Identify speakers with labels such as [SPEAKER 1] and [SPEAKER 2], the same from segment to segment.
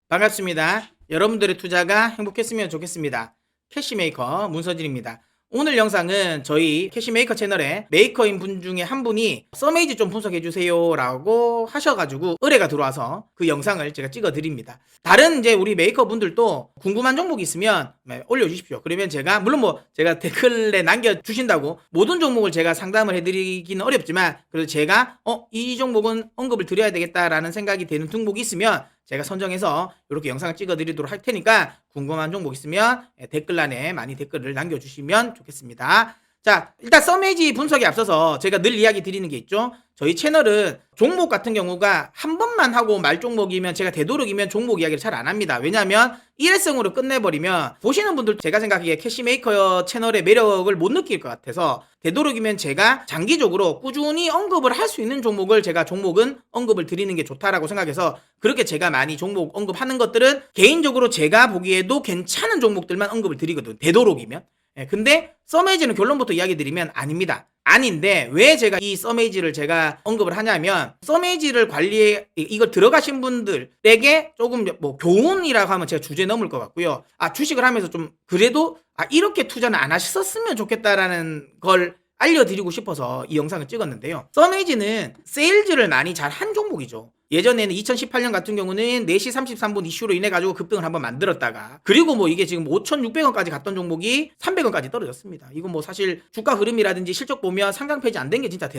[SPEAKER 1] 반갑습니다. 여러분들의 투자가 행복했으면 좋겠습니다. 캐시메이커 문서진입니다. 오늘 영상은 저희 캐시메이커 채널에 메이커인 분 중에 한 분이 써메이지 좀 분석해 주세요 라고 하셔가지고 의뢰가 들어와서 그 영상을 제가 찍어 드립니다. 다른 이제 우리 메이커 분들도 궁금한 종목이 있으면 올려주십시오. 그러면 제가 물론 제가 댓글에 남겨주신다고 모든 종목을 제가 상담을 해드리기는 어렵지만 그래도 제가 이 종목은 언급을 드려야 되겠다라는 생각이 되는 종목이 있으면 제가 선정해서 이렇게 영상을 찍어 드리도록 할 테니까 궁금한 종목 있으면 댓글란에 많이 댓글을 남겨주시면 좋겠습니다. 자, 일단 써메이지 분석에 앞서서 제가 늘 이야기 드리는 게 있죠. 저희 채널은 종목 같은 경우가 한 번만 하고 말 종목이면 제가 되도록이면 종목 이야기를 잘 안 합니다. 왜냐하면 일회성으로 끝내버리면 보시는 분들 제가 생각하기에 캐시메이커 채널의 매력을 못 느낄 것 같아서 되도록이면 제가 장기적으로 꾸준히 언급을 할 수 있는 종목을 제가 종목은 언급을 드리는 게 좋다라고 생각해서 그렇게 제가 많이 종목 언급하는 것들은 개인적으로 제가 보기에도 괜찮은 종목들만 언급을 드리거든. 되도록이면. 근데 써메이지는 결론부터 이야기 드리면 아닙니다. 아닌데 왜 제가 이 써메이지를 제가 언급을 하냐면 써메이지를 관리에 이걸 들어가신 분들에게 조금 교훈이라고 하면 제가 주제 넘을 것 같고요. 주식을 하면서 좀 그래도 이렇게 투자는 안 하셨으면 좋겠다라는 걸 알려드리고 싶어서 이 영상을 찍었는데요. 써메이지는 세일즈를 많이 잘 한 종목이죠. 예전에는 2018년 같은 경우는 4시 33분 이슈로 인해 가지고 급등을 한번 만들었다가 그리고 이게 지금 5,600원까지 갔던 종목이 300원까지 떨어졌습니다. 이거 사실 주가 흐름이라든지 실적 보면 상장 폐지 안 된 게 진짜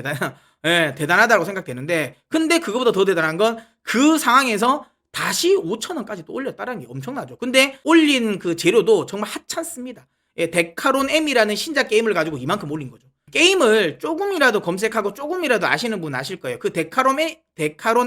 [SPEAKER 1] 대단하다고 생각되는데 근데 그거보다 더 대단한 건 그 상황에서 다시 5,000원까지 또 올렸다는 게 엄청나죠. 근데 올린 그 재료도 정말 하찮습니다. 데카론 M이라는 신작 게임을 가지고 이만큼 올린 거죠. 게임을 조금이라도 검색하고 조금이라도 아시는 분 아실 거예요. 그 데카론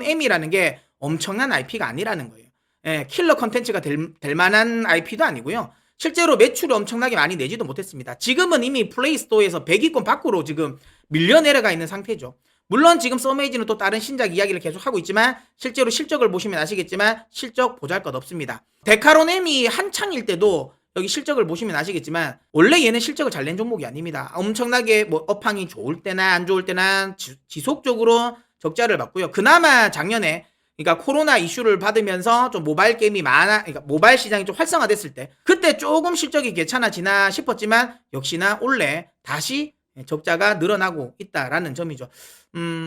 [SPEAKER 1] M이라는 게 엄청난 IP가 아니라는 거예요. 킬러 컨텐츠가 될 만한 IP도 아니고요. 실제로 매출이 엄청나게 많이 내지도 못했습니다. 지금은 이미 플레이스토어에서 100위권 밖으로 지금 밀려 내려가 있는 상태죠. 물론 지금 써메이지는 또 다른 신작 이야기를 계속 하고 있지만 실제로 실적을 보시면 아시겠지만 실적 보잘것없습니다. 데카론 M이 한창일 때도 여기 실적을 보시면 아시겠지만 원래 얘는 실적을 잘 낸 종목이 아닙니다. 엄청나게 업황이 좋을 때나 안 좋을 때나 지속적으로 적자를 봤고요. 그나마 작년에 그러니까 코로나 이슈를 받으면서 좀 모바일 게임이 그러니까 모바일 시장이 좀 활성화됐을 때 그때 조금 실적이 괜찮아지나 싶었지만 역시나 올해 다시 적자가 늘어나고 있다라는 점이죠.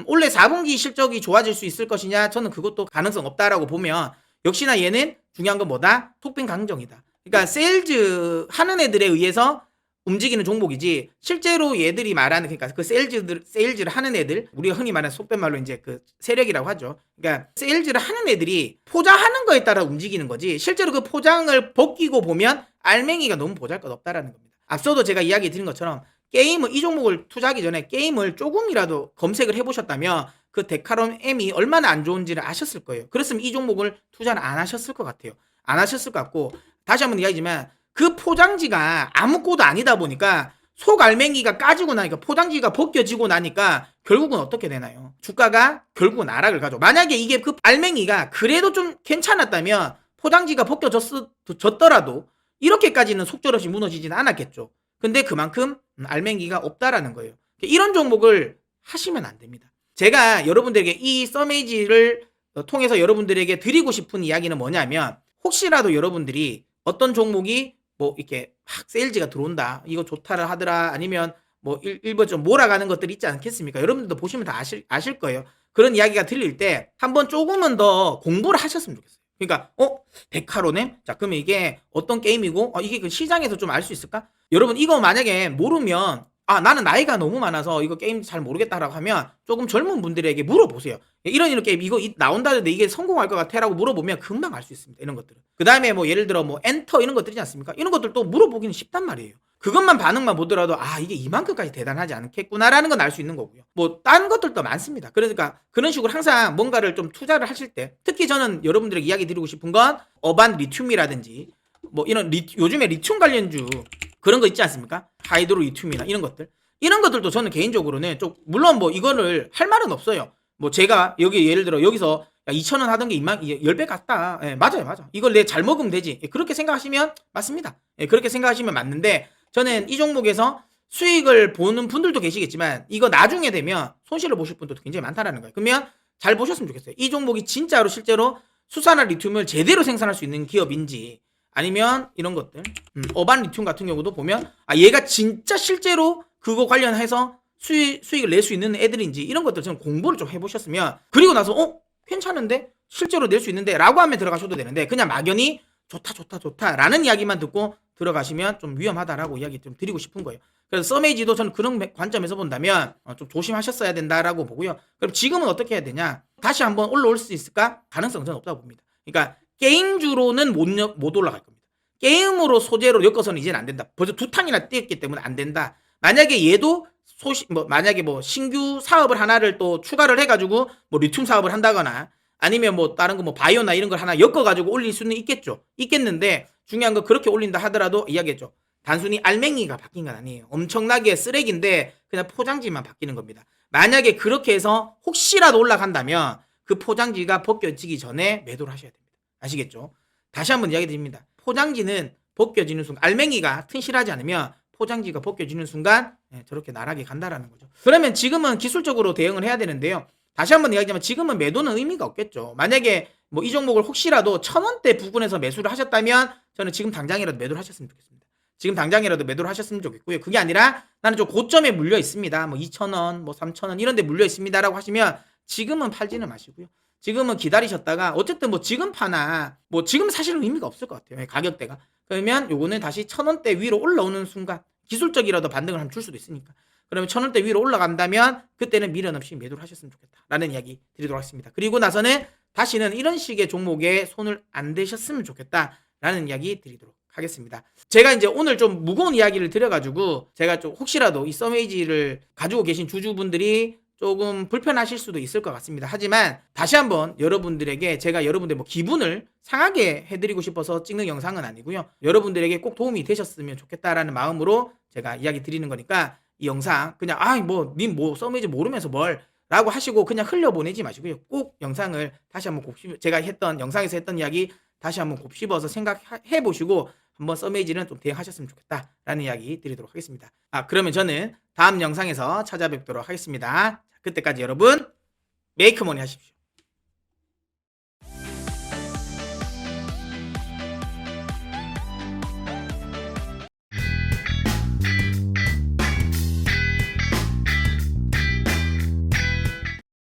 [SPEAKER 1] 올해 4분기 실적이 좋아질 수 있을 것이냐? 저는 그것도 가능성 없다라고 보면 역시나 얘는 중요한 건 뭐다? 톡빈 강정이다. 그러니까 세일즈 하는 애들에 의해서 움직이는 종목이지 실제로 얘들이 말하는 그러니까 그 세일즈를 하는 애들 우리가 흔히 말하는 속된 말로 이제 그 세력이라고 하죠. 그러니까 세일즈를 하는 애들이 포장하는 거에 따라 움직이는 거지 실제로 그 포장을 벗기고 보면 알맹이가 너무 보잘것없다라는 겁니다. 앞서도 제가 이야기 드린 것처럼 게임을 이 종목을 투자하기 전에 게임을 조금이라도 검색을 해보셨다면 그 데카론 M이 얼마나 안 좋은지를 아셨을 거예요. 그랬으면 이 종목을 투자를 안 하셨을 것 같아요. 안 하셨을 것 같고 다시 한번 이야기지만 그 포장지가 아무것도 아니다 보니까 속 알맹이가 까지고 나니까 포장지가 벗겨지고 나니까 결국은 어떻게 되나요? 주가가 결국은 하락을 가죠. 만약에 이게 그 알맹이가 그래도 좀 괜찮았다면 포장지가 벗겨졌더라도 이렇게까지는 속절없이 무너지지는 않았겠죠. 근데 그만큼 알맹이가 없다라는 거예요. 이런 종목을 하시면 안 됩니다. 제가 여러분들에게 이 써메이지를 통해서 여러분들에게 드리고 싶은 이야기는 뭐냐면 혹시라도 여러분들이 어떤 종목이 이렇게 막 세일즈가 들어온다 이거 좋다를 하더라 아니면 일부 좀 몰아가는 것들이 있지 않겠습니까? 여러분들도 보시면 다 아실 거예요. 그런 이야기가 들릴 때 한번 조금은 더 공부를 하셨으면 좋겠어요. 그러니까 데카로네? 자 그러면 이게 어떤 게임이고 이게 그 시장에서 좀 알 수 있을까? 여러분 이거 만약에 모르면 나는 나이가 너무 많아서 이거 게임 잘 모르겠다라고 하면 조금 젊은 분들에게 물어보세요. 이런 게임 이거 나온다는데 이게 성공할 것 같아 라고 물어보면 금방 알 수 있습니다. 이런 것들은. 그 다음에 예를 들어 엔터 이런 것들이지 않습니까? 이런 것들도 물어보기는 쉽단 말이에요. 그것만 반응만 보더라도 이게 이만큼까지 대단하지 않겠구나라는 건 알 수 있는 거고요. 딴 것들도 많습니다. 그러니까 그런 식으로 항상 뭔가를 좀 투자를 하실 때 특히 저는 여러분들에게 이야기 드리고 싶은 건 어반 리튬이라든지 이런 요즘에 리튬 관련주 그런 거 있지 않습니까? 하이드로 리튬이나 이런 것들도 저는 개인적으로는 좀 물론 이거를 할 말은 없어요. 제가 여기 예를 들어 여기서 2,000원 하던 게 10배 같다. 맞아요. 이걸 내 잘 먹으면 되지. 그렇게 생각하시면 맞습니다. 그렇게 생각하시면 맞는데 저는 이 종목에서 수익을 보는 분들도 계시겠지만 이거 나중에 되면 손실을 보실 분도 굉장히 많다라는 거예요. 그러면 잘 보셨으면 좋겠어요. 이 종목이 진짜로 실제로 수산화 리튬을 제대로 생산할 수 있는 기업인지, 아니면 이런 것들 어반 리튬 같은 경우도 보면 얘가 진짜 실제로 그거 관련해서 수익을 낼 수 있는 애들인지, 이런 것들 좀 공부를 좀 해보셨으면, 그리고 나서 괜찮은데 실제로 낼 수 있는데 라고 하면 들어가셔도 되는데, 그냥 막연히 좋다 라는 이야기만 듣고 들어가시면 좀 위험하다라고 이야기 좀 드리고 싶은 거예요. 그래서 서메이지도 저는 그런 관점에서 본다면 좀 조심하셨어야 된다라고 보고요. 그럼 지금은 어떻게 해야 되냐? 다시 한번 올라올 수 있을까? 가능성은 저는 없다고 봅니다. 그러니까 게임주로는 못 올라갈 겁니다. 게임으로 소재로 엮어서는 이제는 안 된다. 벌써 2탕이나 뛰었기 때문에 안 된다. 만약에 얘도 만약에 신규 사업을 하나를 또 추가를 해가지고 리튬 사업을 한다거나, 아니면 다른 거 바이오나 이런 걸 하나 엮어가지고 올릴 수는 있겠는데, 중요한 건 그렇게 올린다 하더라도 이야기했죠. 단순히 알맹이가 바뀐 건 아니에요. 엄청나게 쓰레기인데 그냥 포장지만 바뀌는 겁니다. 만약에 그렇게 해서 혹시라도 올라간다면 그 포장지가 벗겨지기 전에 매도를 하셔야 됩니다. 아시겠죠? 다시 한번 이야기 드립니다. 포장지는 벗겨지는 순간, 알맹이가 튼실하지 않으면 포장지가 벗겨지는 순간 저렇게 나락에 간다라는 거죠. 그러면 지금은 기술적으로 대응을 해야 되는데요. 다시 한번 이야기하면 지금은 매도는 의미가 없겠죠. 만약에 이 종목을 혹시라도 1,000원대 부근에서 매수를 하셨다면 저는 지금 당장이라도 매도를 하셨으면 좋겠습니다. 지금 당장이라도 매도를 하셨으면 좋겠고요. 그게 아니라 나는 좀 고점에 물려 있습니다. 2,000원, 3,000원 이런 데 물려 있습니다라고 하시면 지금은 팔지는 마시고요. 지금은 기다리셨다가, 어쨌든 지금 파나 지금 사실은 의미가 없을 것 같아요. 가격대가. 그러면 요거는 다시 1,000원대 위로 올라오는 순간 기술적이라도 반등을 한번 줄 수도 있으니까, 그러면 1,000원대 위로 올라간다면 그때는 미련 없이 매도를 하셨으면 좋겠다라는 이야기 드리도록 하겠습니다. 그리고 나서는 다시는 이런 식의 종목에 손을 안 대셨으면 좋겠다라는 이야기 드리도록 하겠습니다. 제가 이제 오늘 좀 무거운 이야기를 드려가지고 제가 좀 혹시라도 이 서메이지를 가지고 계신 주주분들이 조금 불편하실 수도 있을 것 같습니다. 하지만 다시 한번 여러분들에게 제가 여러분들 기분을 상하게 해드리고 싶어서 찍는 영상은 아니고요. 여러분들에게 꼭 도움이 되셨으면 좋겠다라는 마음으로 제가 이야기 드리는 거니까, 이 영상 그냥 님 서메이지 모르면서 뭘 라고 하시고 그냥 흘려보내지 마시고요. 꼭 영상을 다시 한번 제가 영상에서 했던 이야기 다시 한번 곱씹어서 생각해 보시고 한번 서메이지는 좀 대응하셨으면 좋겠다라는 이야기 드리도록 하겠습니다. 그러면 저는 다음 영상에서 찾아뵙도록 하겠습니다. 그때까지 여러분 메이크머니 하십시오.